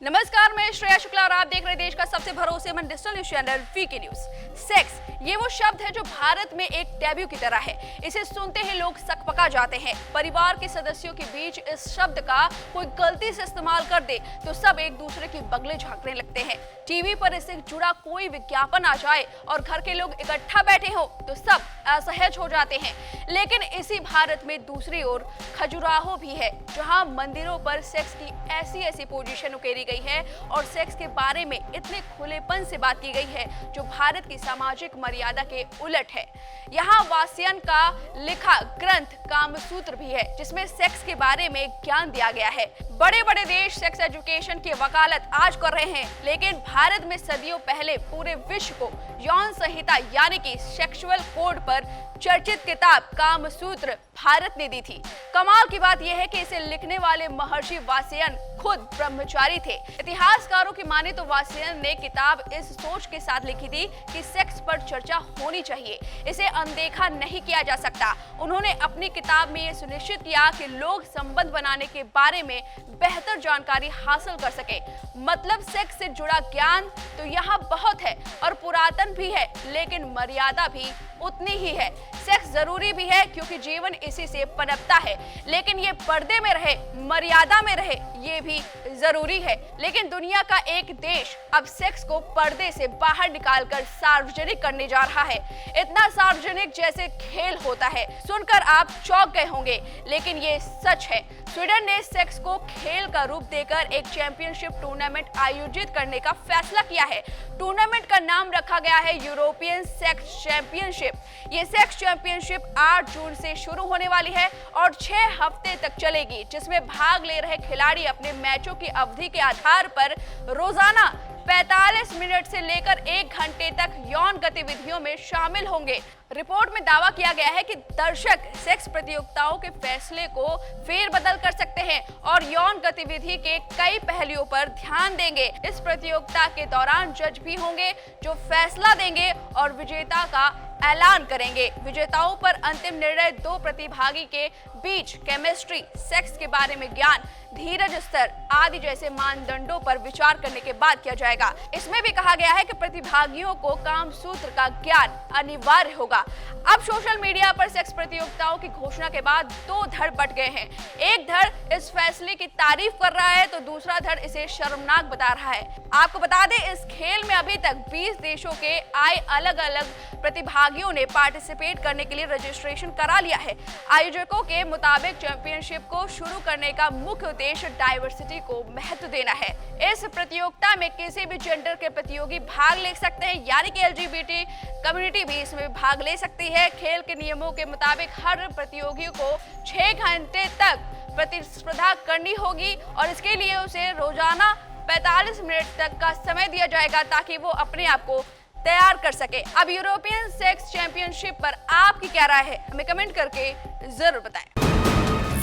नमस्कार, मैं श्रेया शुक्ला और आप देख रहे हैं देश का सबसे भरोसेमंद digital news channel VK news. Sex, ये वो शब्द है जो भारत में एक टैबू की तरह है। इसे सुनते ही लोग सकपका जाते हैं। परिवार के सदस्यों के बीच इस शब्द का कोई गलती से इस्तेमाल कर दे तो सब एक दूसरे की बगले झांकने लगते हैं। टीवी पर इससे जुड़ा कोई विज्ञापन आ जाए और घर के लोग इकट्ठा बैठे हो तो सब असहज हो जाते हैं। लेकिन इसी भारत में दूसरी ओर खजुराहो भी है, जहां मंदिरों पर सेक्स की ऐसी पोजीशन उकेरी गई है और सेक्स के बारे में इतने खुलेपन से बात की गई है जो भारत की सामाजिक मर्यादा के उलट है। यहाँ वासियन का लिखा ग्रंथ कामसूत्र भी है, जिसमें सेक्स के बारे में ज्ञान दिया गया है। बड़े बड़े देश सेक्स एजुकेशन की वकालत आज कर रहे हैं, लेकिन भारत में सदियों पहले पूरे विश्व को यौन संहिता यानी कि सेक्सुअल कोड पर चर्चित किताब कामसूत्र भारत ने दी थी। कमाल की बात यह है कि इसे लिखने वाले महर्षि वासियन खुद ब्रह्मचारी थे। इतिहासकारों की माने तो वासियन ने किताब इस सोच के साथ लिखी थी कि सेक्स पर चर्चा होनी चाहिए, इसे अनदेखा नहीं किया जा सकता। उन्होंने अपनी किताब में यह सुनिश्चित किया कि लोग संबंध बनाने के बारे में बेहतर जानकारी हासिल कर सके। मतलब सेक्स से जुड़ा ज्ञान तो यहाँ बहुत है और पुरातन भी है, लेकिन मर्यादा भी उतनी ही है। सेक्स जरूरी भी है क्योंकि जीवन इसी से पनपता है, लेकिन ये पर्दे में रहे, मर्यादा में रहे, ये भी जरूरी है। लेकिन दुनिया का एक देश अब सेक्स को पर्दे से बाहर निकालकर सार्वजनिक करने जा रहा है। इतना सार्वजनिक जैसे खेल होता है। सुनकर आप चौंक गए होंगे, लेकिन ये सच है। स्वीडन ने सेक्स को खेल का रूप देकर एक चैंपियनशिप टूर्नामेंट आयोजित करने का फैसला किया है। टूर्नामेंट का नाम रखा गया है यूरोपियन सेक्स चैंपियनशिप। ये सेक्स चैंपियनशिप 8 जून से शुरू होने वाली है और 6 हफ्ते तक चलेगी, जिसमें भाग ले रहे खिलाड़ी अपने मैचों की अवधि के आधार पर रोजाना 45 मिनट से लेकर 1 घंटे तक यौन गतिविधियों में शामिल होंगे। रिपोर्ट में दावा किया गया है कि दर्शक सेक्स प्रतियोगिताओं के फैसले को फेरबदल कर सकते हैं और यौन गतिविधि के कई पहलुओं पर ध्यान देंगे। इस प्रतियोगिता के दौरान जज भी होंगे जो फैसला देंगे और विजेता का ऐलान करेंगे। विजेताओं पर अंतिम निर्णय 2 प्रतिभागी के बीच केमिस्ट्री, सेक्स के बारे में ज्ञान, धीरज स्तर आदि जैसे मानदंडों पर विचार करने के बाद किया जाएगा। इसमें भी कहा गया है कि प्रतिभागियों को कामसूत्र का ज्ञान अनिवार्य होगा। अब सोशल मीडिया पर सेक्स प्रतियोगिताओं की घोषणा के बाद 2 धड़ बट गए हैं। एक धड़ इस फैसले की तारीफ कर रहा है तो दूसरा धड़ इसे शर्मनाक बता रहा है। आपको बता दें, इस खेल में अभी तक 20 देशों के आए अलग अलग प्रतिभागियों ने पार्टिसिपेट करने के लिए रजिस्ट्रेशन करा लिया है। आयोजकों के मुताबिक चैंपियनशिप को शुरू करने का मुख्य उद्देश्य डाइवर्सिटी को महत्व देना है। इस प्रतियोगिता में किसी भी जेंडर के प्रतियोगी भाग ले सकते हैं, यानी कि एलजीबीटी कम्युनिटी भी इसमें भाग ले सकती है। खेल के नियमों के मुताबिक हर प्रतियोगी को 6 घंटे तक प्रतिस्पर्धा करनी होगी और इसके लिए उसे रोजाना 45 मिनट तक का समय दिया जाएगा ताकि वो अपने आप को तैयार कर सके। अब यूरोपियन सेक्स चैंपियनशिप पर आपकी क्या राय है, हमें कमेंट करके जरूर बताएं।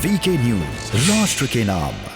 वीके न्यूज, राष्ट्र के नाम।